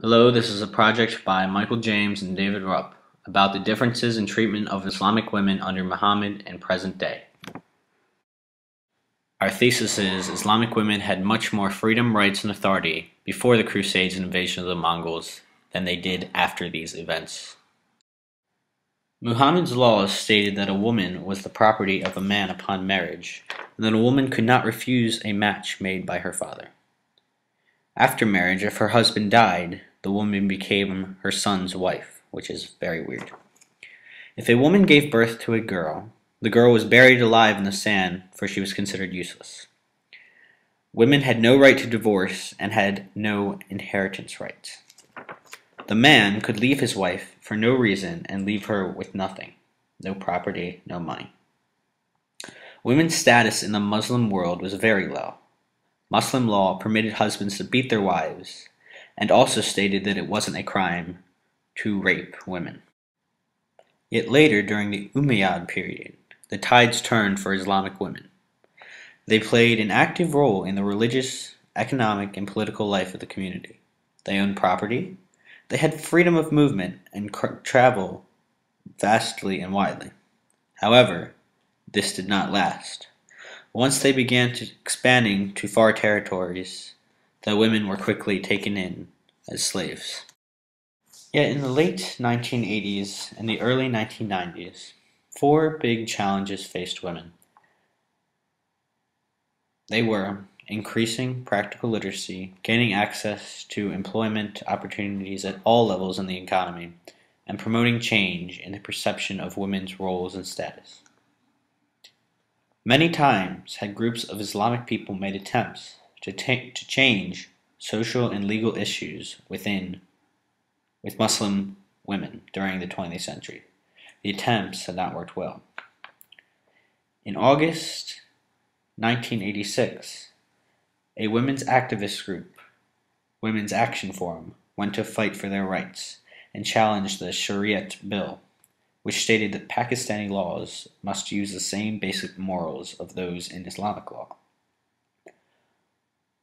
Hello, this is a project by Michael James and David Rupp about the differences in treatment of Islamic women under Muhammad and present day. Our thesis is Islamic women had much more freedom, rights, and authority before the Crusades and invasion of the Mongols than they did after these events. Muhammad's laws stated that a woman was the property of a man upon marriage, and that a woman could not refuse a match made by her father. After marriage, if her husband died, the woman became her son's wife, which is very weird. If a woman gave birth to a girl, the girl was buried alive in the sand, for she was considered useless. Women had no right to divorce and had no inheritance rights. The man could leave his wife for no reason and leave her with nothing, no property, no money. Women's status in the Muslim world was very low. Muslim law permitted husbands to beat their wives, and also stated that it wasn't a crime to rape women. Yet later, during the Umayyad period, the tides turned for Islamic women. They played an active role in the religious, economic, and political life of the community. They owned property, they had freedom of movement and travel vastly and widely. However, this did not last. Once they began expanding to far territories, the women were quickly taken in as slaves. Yet in the late 1980s and the early 1990s, four big challenges faced women. They were increasing practical literacy, gaining access to employment opportunities at all levels in the economy, and promoting change in the perception of women's roles and status. Many times had groups of Islamic people made attempts to change social and legal issues with Muslim women during the 20th century. The attempts had not worked well. In August 1986, a women's activist group, Women's Action Forum, went to fight for their rights and challenged the Shariat bill, which stated that Pakistani laws must use the same basic morals of those in Islamic law.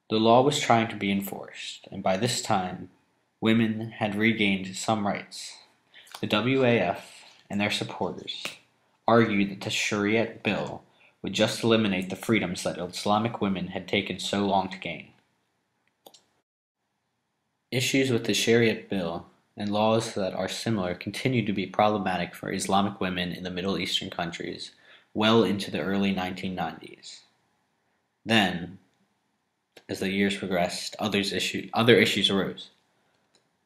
The law was trying to be enforced, and by this time, women had regained some rights. The WAF and their supporters argued that the Shariat bill would just eliminate the freedoms that Islamic women had taken so long to gain. Issues with the Shariat bill and laws that are similar continue to be problematic for Islamic women in the Middle Eastern countries well into the early 1990s. Then, as the years progressed, other issues arose.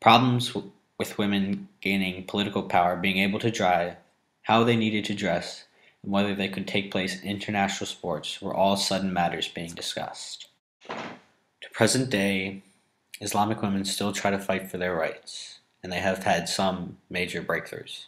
Problems with women gaining political power, being able to drive, how they needed to dress, and whether they could take place in international sports were all sudden matters being discussed. To present day, Islamic women still try to fight for their rights, and they have had some major breakthroughs.